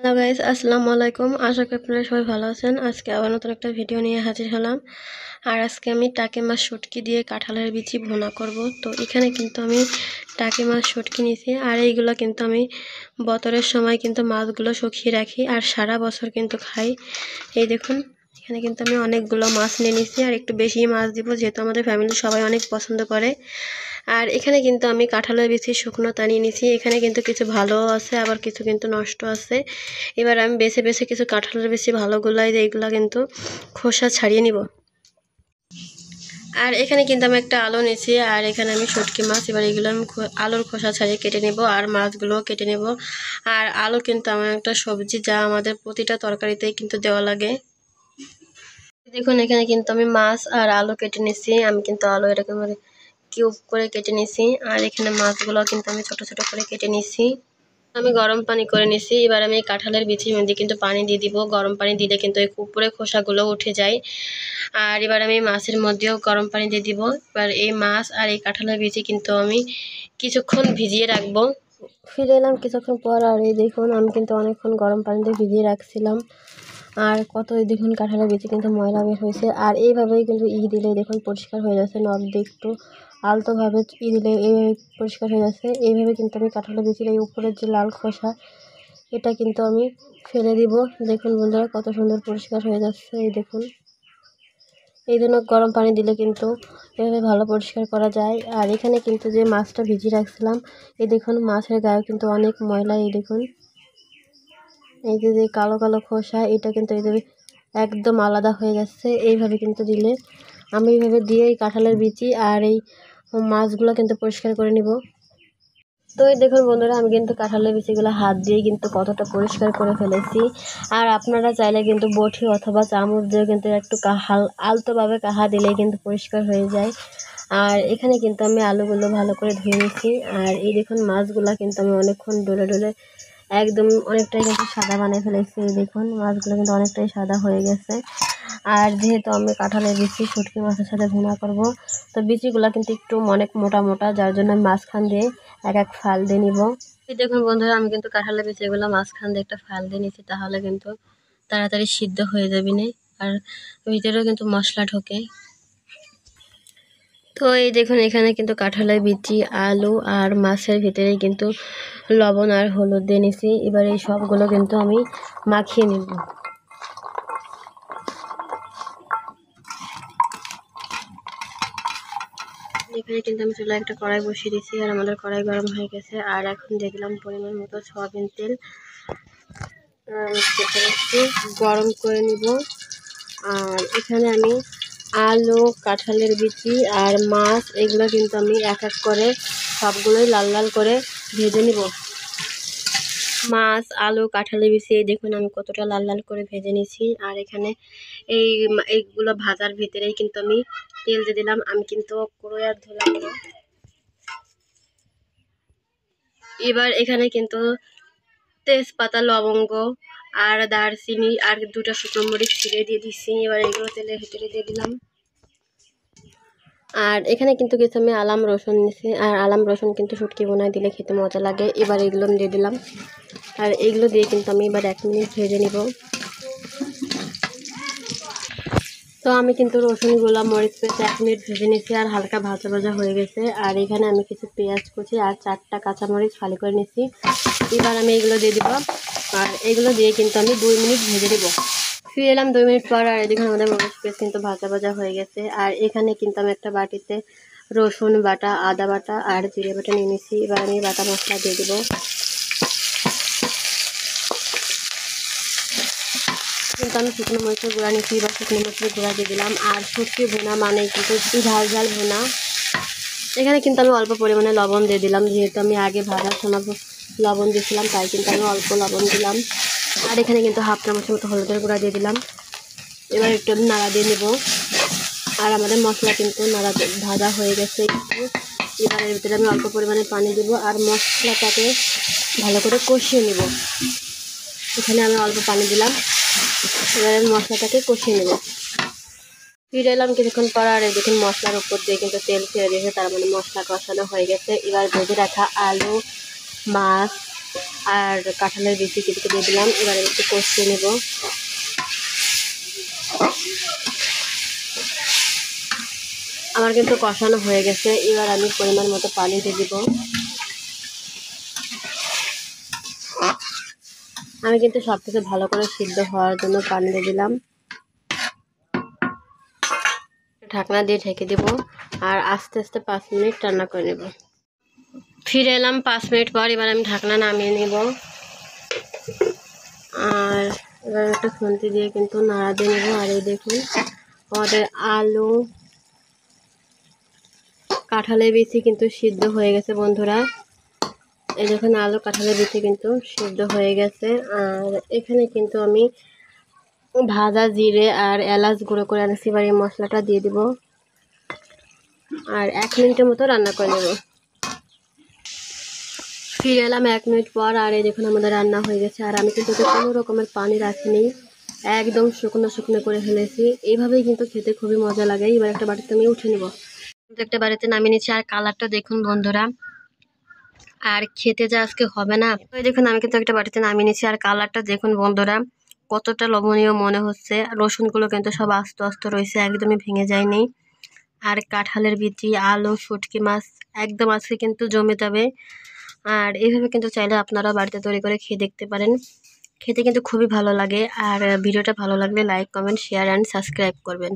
Hello guys, আসসালামু আলাইকুম। আশা করি আপনারা সবাই ভালো আছেন। আজকে আবার নতুন একটা ভিডিও নিয়ে হাজির হলাম। আর আজকে আমি টাকি মাছ শুটকি দিয়ে কাঁঠালের বিচি ভুনা করব। তো এখানে কিন্তু আমি টাকি মাছ শুটকি নিয়েছি, আর এইগুলো কিন্তু আমি বছরের সময় কিন্তু মাছগুলো শুকিয়ে রাখি আর সারা বছর কিন্তু খাই। এই দেখুন, এখানে কিন্তু আমি অনেকগুলো মাছ নিয়ে নিয়েছি, আর একটু বেশি মাছ দিব যেহেতু আমাদের ফ্যামিলির সবাই অনেক পছন্দ করে। আর এখানে কিন্তু আমি কাঁঠালের বিচি শুকনো টানিয়ে নিয়েছি। এখানে কিন্তু কিছু ভালো আছে, আবার কিছু কিন্তু নষ্ট আছে। এবার আমি বেছে বেছে কিছু কাঁঠালের বিচি ভালোগুলাই এইগুলা কিন্তু খোসা ছাড়িয়ে নিব। আর এখানে কিন্তু আমি একটা আলু নিয়েছি, আর এখানে আমি শুটকি মাছ, এবার এগুলো আমি আলুর খোসা ছাড়িয়ে কেটে নেব, আর মাছগুলোও কেটে নেব। আর আলু কিন্তু আমার একটা সবজি, যা আমাদের প্রতিটা তরকারিতেই কিন্তু দেওয়া লাগে। দেখুন, এখানে কিন্তু আমি মাছ আর আলু কেটে নিছি। আমি কিন্তু আলু এরকম কিউব করে কেটে নিছি, আর এখানে মাছগুলো কিন্তু আমি ছোট ছোট করে কেটে নিছি। আমি গরম পানি করে নিছি। এবার আমি কাঁঠালের বিচির মধ্যে কিন্তু পানি দিয়ে দিব। গরম পানি দিলে কিন্তু এই উপরে খোসাগুলো উঠে যায়। আর এবার আমি মাছের মধ্যেও গরম পানি দিয়ে দিব। এবার এই মাছ আর এই কাঁঠালের বিচি কিন্তু আমি কিছুক্ষণ ভিজিয়ে রাখবো। ফিরে এলাম কিছুক্ষণ পর, আর এই দেখুন আমি কিন্তু অনেকক্ষণ গরম পানিতে ভিজিয়ে রাখছিলাম। আর কত দেখুন কাঁঠালের বিচি কিন্তু ময়লা বের হয়েছে। আর এইভাবেই কিন্তু দিলে দেখুন পরিষ্কার হয়ে যাচ্ছে, নখ দিয়ে একটু আলতোভাবে দিলে এইভাবে পরিষ্কার হয়ে যাচ্ছে। এইভাবে কিন্তু আমি কাঁঠালের বিচির এই উপরের যে লাল খোসা, এটা কিন্তু আমি ফেলে দিব। দেখুন বন্ধুরা, কত সুন্দর পরিষ্কার হয়ে যাচ্ছে। এই দেখুন, এই জন্য গরম পানি দিলে কিন্তু এভাবে ভালো পরিষ্কার করা যায়। আর এখানে কিন্তু যে মাছটা ভিজিয়ে রাখছিলাম, এই দেখুন মাছের গায়ে কিন্তু অনেক ময়লা। এই দেখুন, এই যে কালো কালো খোসা, এটা কিন্তু এই যে একদম আলাদা হয়ে যাচ্ছে। এইভাবে কিন্তু দিলে আমি এইভাবে দিয়ে এই কাঁঠালের বিচি আর এই মাছগুলো কিন্তু পরিষ্কার করে নিব। তো এই দেখুন বন্ধুরা, আমি কিন্তু কাঁঠালের বিচিগুলো হাত দিয়ে কিন্তু কতটা পরিষ্কার করে ফেলেছি। আর আপনারা চাইলে কিন্তু বটি অথবা চামচ দিয়ে কিন্তু একটু আলতোভাবে কাহা দিলেই কিন্তু পরিষ্কার হয়ে যায়। আর এখানে কিন্তু আমি আলুগুলো ভালো করে ধুয়ে নিচ্ছি। আর এই দেখুন মাছগুলো কিন্তু আমি অনেকক্ষণ ডলে ডলে একদম অনেকটাই কিন্তু সাদা বানিয়ে ফেলেছি। এই দেখুন মাছগুলো কিন্তু অনেকটাই সাদা হয়ে গেছে। আর যেহেতু আমি কাঁঠালের বিচি শুটকি মাছের সাথে ভুনা করব, তো বিচিগুলো কিন্তু একটু অনেক মোটা মোটা, যার জন্য মাঝখান দিয়ে এক ফাল দিয়ে নিব। এই দেখুন বন্ধুরা, আমি কিন্তু কাঁঠালের বিচিগুলো মাঝখান দিয়ে একটা ফাল দিয়ে নিচ্ছি, তাহলে কিন্তু তাড়াতাড়ি সিদ্ধ হয়ে যাবে না, আর ভিতরেও কিন্তু মশলা ঢোকে। তো এই দেখুন, এখানে কিন্তু কাঁঠালের বিচি, আলু আর মাছের ভিতরে কিন্তু লবণ আর হলুদ দিয়ে নিছি। এবার এই সবগুলো কিন্তু আমি মাখিয়ে নিব। এখানে কিন্তু আমি চুলায় একটা কড়াই বসিয়ে দিচ্ছি, আর আমাদের কড়াই গরম হয়ে গেছে। আর এখন দিয়ে দিলাম পরিমাণ মতো সয়াবিন তেল। গরম করে নিব। আর এখানে আমি আলু, কাঁঠালের বিচি আর মাছ, এগুলো কিন্তু আমি এক এক করে সবগুলোই লাল লাল করে ভেজে নিব। মাছ, আলু, কাঁঠালের বিচি, এই দেখুন আমি কতটা লাল লাল করে ভেজে নিয়েছি। আর এখানে এইগুলো ভাজার ভিতরেই কিন্তু আমি তেল দিয়ে দিলাম। আমি কিন্তু কড়াই আর ধুলাম না। এবার এখানে কিন্তু তেজপাতা, লবঙ্গ আর দারচিনি আর দুটো শুকনো মরিচ ছিঁড়ে দিয়ে দিচ্ছি। এবার এগুলো তেলের ভিতরে দিয়ে দিলাম। আর এখানে কিন্তু কিছু আমি আলাম রসুন নিয়েছি, আর আলাম রসুন কিন্তু শুটকি বোনায় দিলে খেতে মজা লাগে। এবার এগুলো দিয়ে দিলাম, আর এগুলো দিয়ে কিন্তু আমি এবার 1 মিনিট ভেজে নিব। তো আমি কিন্তু রসুনগুলো মরিচ পেস্ট 1 মিনিট ভেজে নিচ্ছি, আর হালকা ভাজা ভাজা হয়ে গেছে। আর এখানে আমি কিছু পেঁয়াজ কুচি আর 4টা কাঁচামরিচ ফালি করে নিচ্ছি। এবার আমি এগুলো দিয়ে দিব, আর এগুলো দিয়ে কিন্তু আমি 2 মিনিট ভেজে দেব। ফিরে এলাম 2 মিনিট পর, আর এদিকে আমাদের মরিচ পেস্ট কিন্তু ভাজা ভাজা হয়ে গেছে। আর এখানে কিন্তু আমি একটা বাটিতে রসুন বাটা, আদা বাটা আর জিরে বাটা নিয়ে নিচ্ছি। এবার আমি বাটা মশলা দিয়ে দেবো। কিন্তু আমি শুকনো মরিচের গুঁড়া নিচ্ছি বা শুকনো মরিচের গুঁড়া দিয়ে দিলাম। আর শুটকি ভুনা মানে কিন্তু ঝাল ঝাল ভুনা। এখানে কিন্তু আমি অল্প পরিমাণে লবণ দিয়ে দিলাম, যেহেতু আমি আগে ভাজার সময় লবণ দিয়েছিলাম, তাই কিন্তু আমি অল্প লবণ দিলাম। আর এখানে কিন্তু 1/2 চামচের মতো হলুদের গুঁড়া দিয়ে দিলাম। এবার একটু নাড়া দিয়ে নেব। আর আমাদের মশলা কিন্তু ভাজা হয়ে গেছে একটু। এবার এর ভিতরে আমি অল্প পরিমাণে পানি দেবো, আর মশলাটাকে ভালো করে কষিয়ে নেব। এখানে আমি অল্প পানি দিলাম। এবার আমি মশলাটাকে কষিয়ে নেব। ফিরে এলাম কিছুক্ষণ পর, আর দেখুন মশলার উপর দিয়ে কিন্তু তেল ছেড়ে দিয়েছে, তার মানে মশলা কষানো হয়ে গেছে। এবার ভেজে রাখা আলু, মাছ আর কাঁঠালের বিচি কেটে দিয়ে দিলাম। এবার একটু কষিয়ে নেব। আমার কিন্তু কষানো হয়ে গেছে। এবার আমি পরিমাণ মতো পানি দিয়ে দিব। আমি কিন্তু সব কিছু ভালো করে সিদ্ধ হওয়ার জন্য পানি দিয়ে দিলাম। ঢাকনা দিয়ে ঢেকে দেব আর আস্তে আস্তে 5 মিনিট রান্না করে নেব। ফিরে এলাম 5 মিনিট পর। এবার আমি ঢাকনা নামিয়ে নেব আর এবার একটা খুন্তি দিয়ে কিন্তু নাড়া দিয়ে নেব। আর এই দেখুন আমাদের আলু কাঁঠালের বিচি কিন্তু সিদ্ধ হয়ে গেছে বন্ধুরা। এই দেখুন আলু কাঁঠালের বিচি কিন্তু সিদ্ধ হয়ে গেছে। আর এখানে কিন্তু আমি ভাজা জিরে আর এলাচ গুঁড়ো করে আনছি। এবার এই মশলাটা দিয়ে দিব আর 1 মিনিটের মতো রান্না করে নেব। ফিরে এলাম 1 মিনিট পর। আর এই দেখুন আমাদের রান্না হয়ে গেছে। আর আমি কিন্তু কোনো রকমের পানি রাখিনি, একদম শুকনো শুকনো করে ফেলেছি। এইভাবেই কিন্তু খেতে খুবই মজা লাগে। এবার একটা বাটিতে আমি উঠে নেব। একটা বাড়িতে নামিয়ে নিচ্ছি আর কালারটা দেখুন বন্ধুরা, আর খেতে যা আজকে হবে না। ওই দেখুন আমি কিন্তু একটা বাটিতে নামিয়ে নিচ্ছি আর কালারটা দেখুন বন্ধুরা কতটা লোভনীয় মনে হচ্ছে। রসুনগুলো কিন্তু সব আস্ত আস্ত রয়েছে, একদমই ভেঙে যায়নি। আর কাঁঠালের বিচি, আলু, শুটকি মাছ একদম আজকে কিন্তু জমে যাবে। আর এইভাবে কিন্তু চাইলে আপনারা বাড়িতে তৈরি করে খেয়ে দেখতে পারেন। খেতে কিন্তু খুবই ভালো লাগে। আর ভিডিওটা ভালো লাগলে like, comment, share and subscribe করবেন।